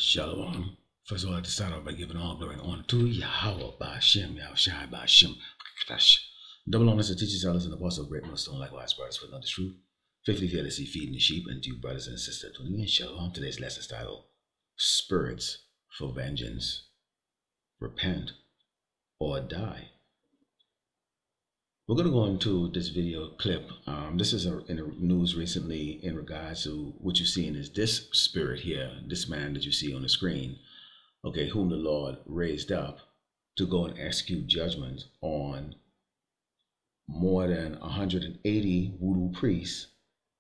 Shalom. First of all, I have to start off by giving all glory and honor to Yahweh, Ba'ashem, Yahushai, Ba'ashem. Double honors to teachers, elders, and apostles, great millstone, likewise, brothers, for another truth. Fifthly, fearlessly feeding the sheep, and to you, brothers and sisters, tuning in. Shalom. Today's lesson is titled Spirits for Vengeance. Repent or die. We're going to go into this video clip. This is in the news recently in regards to what you're seeing is this spirit here, this man that you see on the screen, okay, whom the Lord raised up to go and execute judgment on more than 180 voodoo priests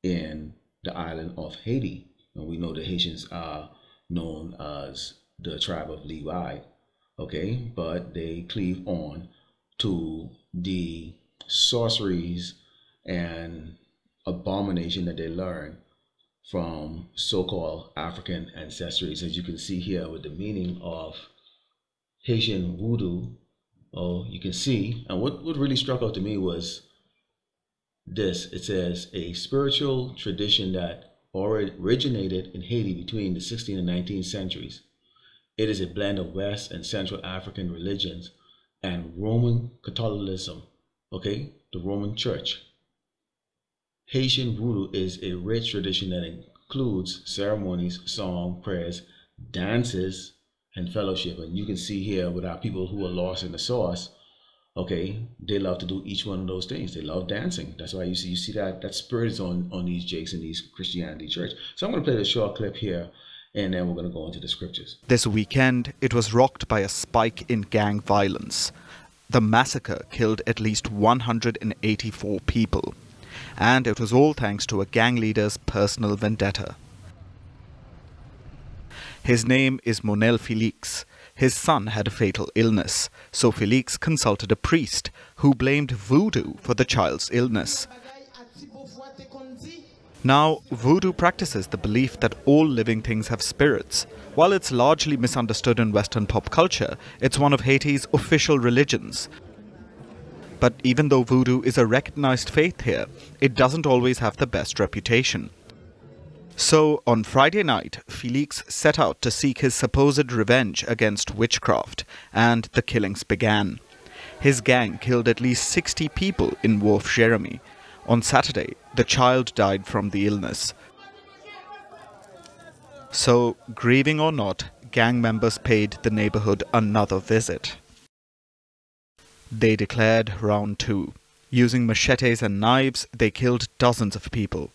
in the island of Haiti. And we know the Haitians are known as the tribe of Levi, okay, but they cleave on to the sorceries and abomination that they learn from so-called African ancestries, as you can see here with the meaning of Haitian voodoo. Oh, you can see, and what really struck out to me was this. It says a spiritual tradition that originated in Haiti between the 16th and 19th centuries. It is a blend of West and Central African religions and Roman Catholicism. Okay, the Roman Church. Haitian voodoo is a rich tradition that includes ceremonies, song, prayers, dances, and fellowship. And you can see here with our people who are lost in the sauce, okay, they love to do each one of those things. They love dancing. That's why you see that spirit is on these jakes in these Christianity church. So I'm going to play the short clip here, and then we're going to go into the scriptures. This weekend, it was rocked by a spike in gang violence. The massacre killed at least 184 people, and it was all thanks to a gang leader's personal vendetta. His name is Monel Felix. His son had a fatal illness, so Felix consulted a priest who blamed voodoo for the child's illness. Now, voodoo practices the belief that all living things have spirits. While it's largely misunderstood in Western pop culture, it's one of Haiti's official religions. But even though voodoo is a recognized faith here, it doesn't always have the best reputation. So, on Friday night, Felix set out to seek his supposed revenge against witchcraft, and the killings began. His gang killed at least 60 people in Wolf Jeremy. On Saturday, the child died from the illness. So, grieving or not, gang members paid the neighborhood another visit. They declared round 2. Using machetes and knives, they killed dozens of people.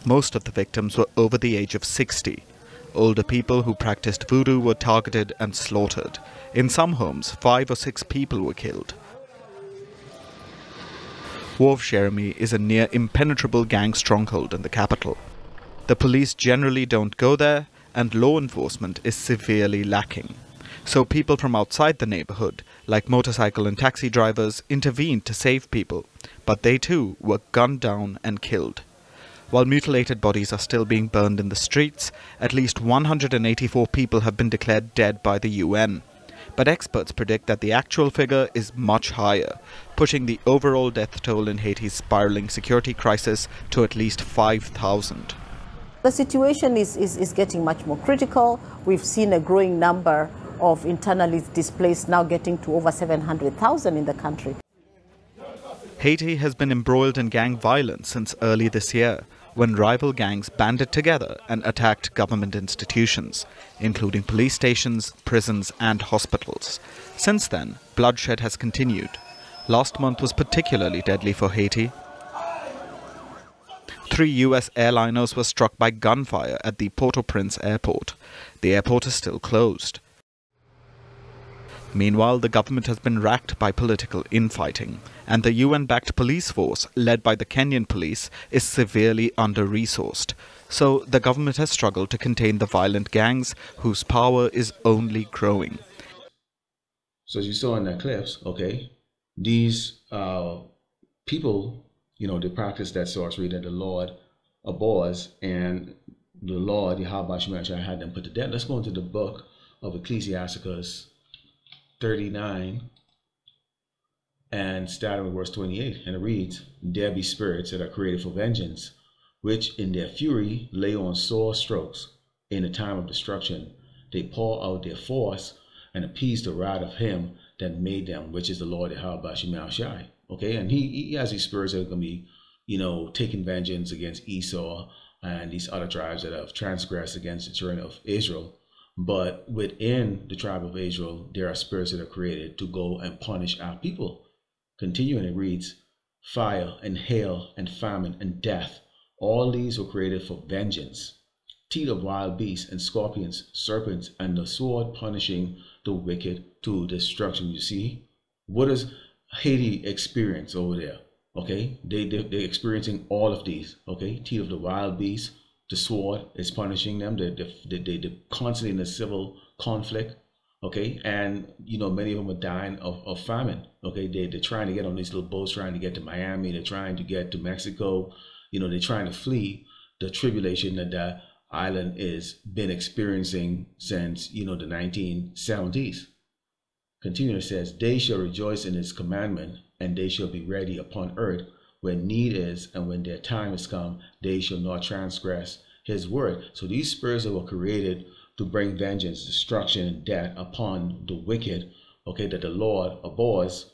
Most of the victims were over the age of 60. Older people who practiced voodoo were targeted and slaughtered. In some homes, 5 or 6 people were killed. Wolf Jeremy is a near impenetrable gang stronghold in the capital. The police generally don't go there, and law enforcement is severely lacking. So people from outside the neighborhood, like motorcycle and taxi drivers, intervened to save people, but they too were gunned down and killed. While mutilated bodies are still being burned in the streets, at least 184 people have been declared dead by the UN. But experts predict that the actual figure is much higher, pushing the overall death toll in Haiti's spiraling security crisis to at least 5,000. The situation is getting much more critical. We've seen a growing number of internally displaced, now getting to over 700,000 in the country. Haiti has been embroiled in gang violence since early this year, when rival gangs banded together and attacked government institutions, including police stations, prisons, and hospitals. Since then, bloodshed has continued. Last month was particularly deadly for Haiti. 3 US airliners were struck by gunfire at the Port-au-Prince airport. The airport is still closed. Meanwhile, the government has been racked by political infighting, and the UN-backed police force, led by the Kenyan police, is severely under-resourced. So the government has struggled to contain the violent gangs, whose power is only growing. So as you saw in the clips, okay, these people, you know, they practice that sorcery that the Lord abhors, and the Lord, Yahweh Shemashah, had them put to death. Let's go into the book of Ecclesiasticus 39 and starting with verse 28, and it reads, "There be spirits that are created for vengeance, which in their fury lay on sore strokes. in the time of destruction, they pour out their force and appease the wrath of him that made them, which is the Lord Yahweh Shemel Shai. Okay, and he has these spirits that are going to be, taking vengeance against Esau and these other tribes that have transgressed against the children of Israel. But within the tribe of Israel, there are spirits that are created to go and punish our people. Continuing, it reads, fire and hail and famine and death, all these were created for vengeance. Teeth of wild beasts and scorpions, serpents, and the sword punishing the wicked to destruction. You see, what does Haiti experience over there? Okay, they're experiencing all of these. Okay, teeth of the wild beasts, the sword is punishing them. They're constantly in a civil conflict. Okay, and many of them are dying of famine. Okay, they're trying to get on these little boats, trying to get to Miami. They're trying to get to Mexico. They're trying to flee the tribulation that the island is been experiencing since the 1970s. Continuing, it says, they shall rejoice in his commandment, and they shall be ready upon earth when need is, and when their time is come, they shall not transgress his word. So these spirits that were created to bring vengeance, destruction, and death upon the wicked, okay, that the Lord abhors,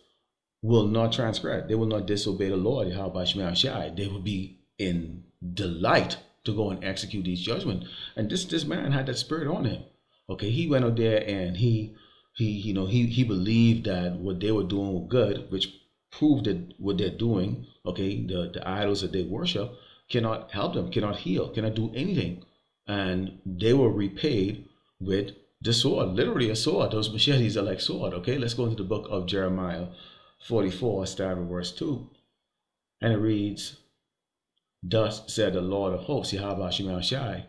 will not transgress. They will not disobey the Lord, Yahweh Shemel Shai. They will be in delight to go and execute these judgments. And this man had that spirit on him. Okay, he went out there and he believed that what they were doing was good, which proved that what they're doing, okay, the idols that they worship cannot help them, cannot heal, cannot do anything. And they were repaid with the sword, literally a sword. Those machetes are like sword. Okay, let's go into the book of Jeremiah 44, starting with verse 2. And it reads, thus said the Lord of hosts, Yahweh Shemel Shai,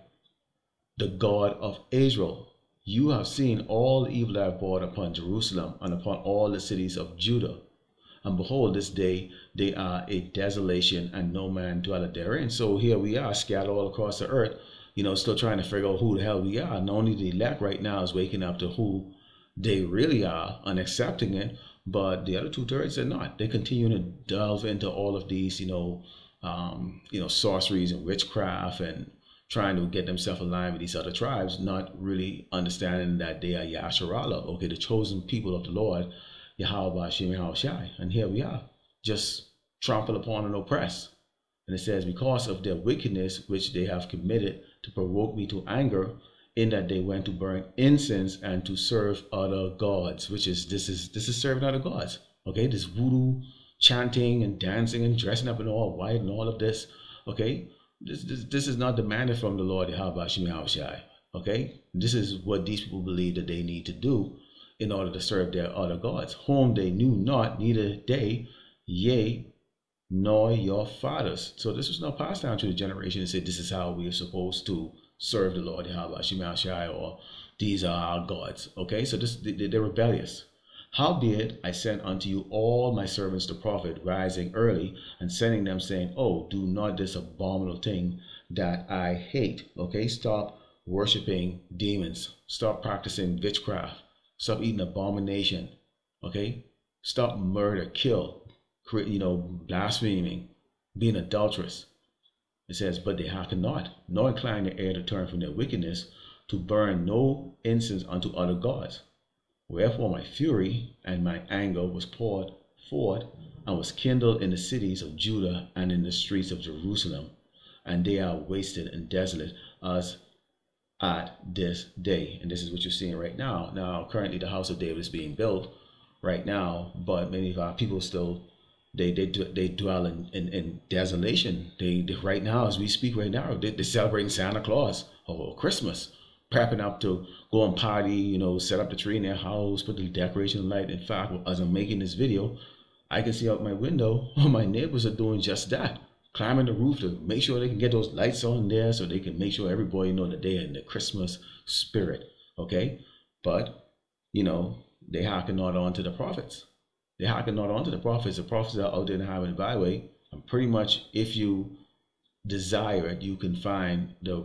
the God of Israel, you have seen all the evil I have brought upon Jerusalem and upon all the cities of Judah. And behold, this day they are a desolation, and no man dwelleth therein. So here we are, scattered all across the earth, still trying to figure out who the hell we are. Not only the elect right now is waking up to who they really are and accepting it, but the other 2/3 are not. They continue to delve into all of these, sorceries and witchcraft, and trying to get themselves aligned with these other tribes, not really understanding that they are Yasharallah, okay, the chosen people of the Lord, Yahweh Shemel Shai. And here we are, just trample upon and oppress. And it says, because of their wickedness which they have committed to provoke me to anger, in that they went to burn incense and to serve other gods, which is this is serving other gods. Okay, this voodoo chanting and dancing and dressing up in all white and all of this. Okay, this is not demanded from the Lord Yahweh Shemel Shai. Okay, this is what these people believe that they need to do in order to serve their other gods, whom they knew not, neither they, yea, nor your fathers. So this was not passed down to the generation and said, this is how we are supposed to serve the Lord Yahweh Shemel Shai, or these are our gods. Okay, so they're rebellious. Howbeit I sent unto you all my servants the prophet, rising early and sending them, saying, oh, do not this abominable thing that I hate. Okay, stop worshiping demons, stop practicing witchcraft, stop eating abomination. Okay, stop murder, kill, blaspheming, being adulterous. It says, but they hearken not, nor incline their ear to turn from their wickedness, to burn no incense unto other gods. Wherefore my fury and my anger was poured forth, and was kindled in the cities of Judah and in the streets of Jerusalem, and they are wasted and desolate as at this day. And this is what you're seeing right now. Now, currently the house of David is being built right now, but many of our people still, they dwell in desolation. They right now, as we speak right now, they're celebrating Santa Claus or Christmas, prepping up to go and party, set up the tree in their house, put the decoration light. In fact, as I'm making this video, I can see out my window, my neighbors are doing just that, climbing the roof to make sure they can get those lights on there, so they can make sure everybody know that they're in the Christmas spirit. Okay, but they hearken not on to the prophets. They hearken not on to the prophets. The prophets are out there in the highway and byway, and pretty much, if you desire it, you can find the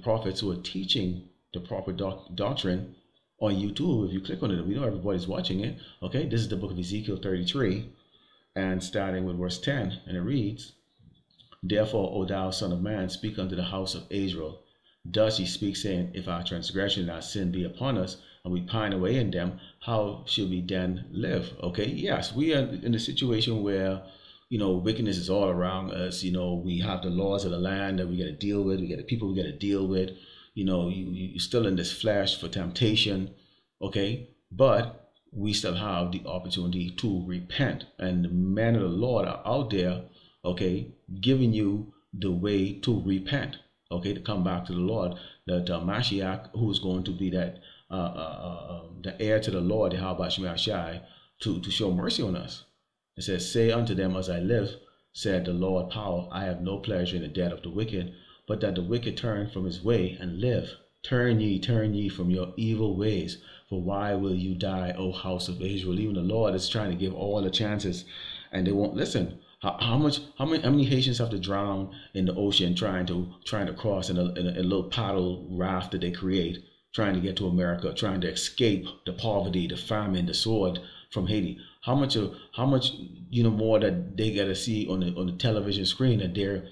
prophets who are teaching the proper doctrine on YouTube. If you click on it, we know everybody's watching it. Okay, this is the book of Ezekiel 33, and starting with verse 10, and it reads, therefore, O thou son of man, speak unto the house of Israel, Thus he speaks, saying, if our transgression and our sin be upon us, and we pine away in them, how should we then live? Okay, yes, we are in a situation where, you know, wickedness is all around us. You know, we have the laws of the land that we got to deal with. We got the people we got to deal with. You know, you're still in this flesh for temptation. Okay, but we still have the opportunity to repent. And the men of the Lord are out there, okay, giving you the way to repent. Okay, to come back to the Lord, that Mashiach, who is going to be that the heir to the Lord, Yahweh Shai, to show mercy on us. It says, say unto them, as I live, said the Lord power, I have no pleasure in the death of the wicked, but that the wicked turn from his way and live. Turn ye from your evil ways. For why will you die, O house of Israel? Even the Lord is trying to give all the chances, and they won't listen. How many Haitians have to drown in the ocean trying to cross in a little paddle raft that they create, trying to get to America, trying to escape the poverty, the famine, the sword from Haiti? How much you know more that they got to see on the television screen, that they're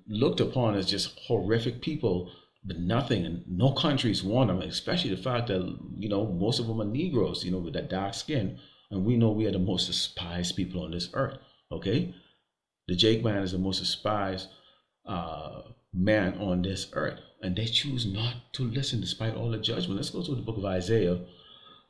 looked upon as just horrific people, but nothing, and no countries want them, especially the fact that, you know, most of them are Negroes, you know, with that dark skin. And we know we are the most despised people on this earth, okay? The Jake man is the most despised man on this earth. And they choose not to listen despite all the judgment. Let's go to the book of Isaiah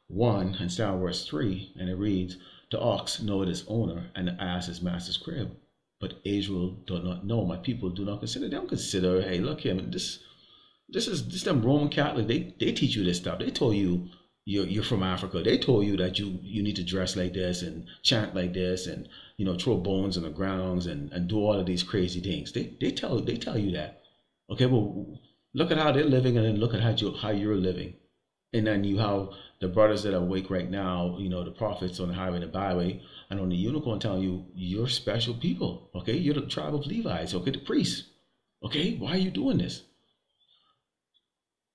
1 and start verse 3. And it reads, the ox knoweth his owner, and the ass his master's crib. But Israel do not know. My people do not consider. They don't consider, hey, look here, this is them Roman Catholic. They teach you this stuff. They told you, you're from Africa. They told you that you need to dress like this and chant like this, and, you know, throw bones on the grounds and do all of these crazy things. They tell you that. Okay, well, look at how they're living, and then look at how you're living. And then you have the brothers that are awake right now, you know, the prophets on the highway and the byway, and on the unicorn telling you, you're special people. Okay, you're the tribe of Levites. Okay, the priests. Okay, why are you doing this?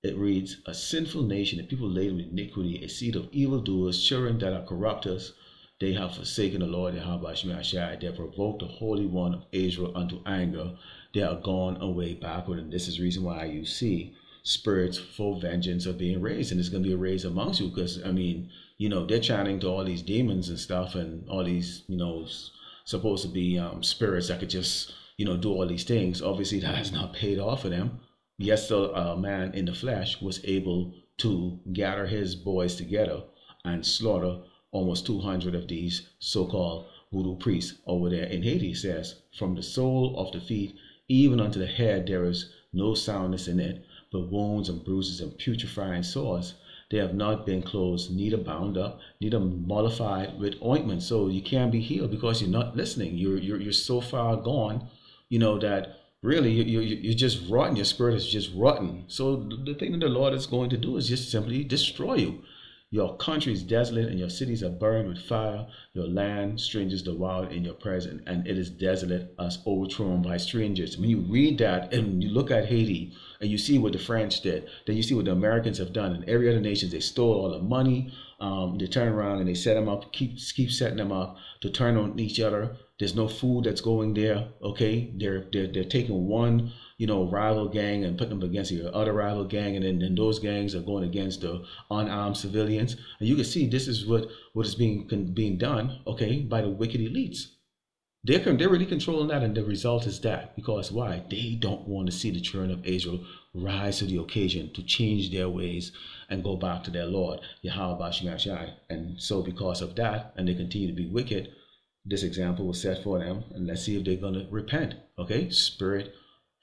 It reads, a sinful nation, a people laden with iniquity, a seed of evildoers, children that are corrupters. They have forsaken the Lord, Yahweh Shai. They have provoked the Holy One of Israel unto anger. They are gone away backward. And this is the reason why you see spirits for vengeance are being raised. And it's going to be raised amongst you, because, I mean, you know, they're chanting to all these demons and stuff, and all these, you know, supposed to be spirits that could just, you know, do all these things. Obviously, that has not paid off for them. Yes, the man in the flesh was able to gather his boys together and slaughter almost 200 of these so-called voodoo priests over there in Haiti. It says, from the sole of the feet even unto the head there is no soundness in it, but wounds and bruises and putrefying sores. They have not been closed, neither bound up, neither mollified with ointment. So you can't be healed because you're not listening. You're so far gone, you know, that really, you're just rotten. Your spirit is just rotten. So the thing that the Lord is going to do is just simply destroy you. Your country is desolate, and your cities are burned with fire. Your land, strangers devoured in your presence, and it is desolate, as overthrown by strangers. When you read that and you look at Haiti, and you see what the French did, then you see what the Americans have done, and every other nation, they stole all the money. They turn around and they set them up, keep setting them up to turn on each other. There's no food that's going there. Okay, they're taking one, you know, rival gang and putting them against the other rival gang, and then those gangs are going against the unarmed civilians. And you can see this is what is being done, okay, by the wicked elites. They're really controlling that, and the result is that. Because why? They don't want to see the children of Israel rise to the occasion to change their ways and go back to their Lord, Yahweh Shai. And so because of that, and they continue to be wicked, this example was set for them, and let's see if they're going to repent. Okay, spirit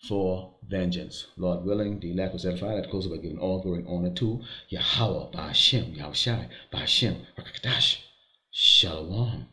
for vengeance. Lord willing, the elect was edified. That goes by giving all glory and honor to Yahweh, Ba'ashem, Yahushai, Ba'ashem, Rakadash, Shalom.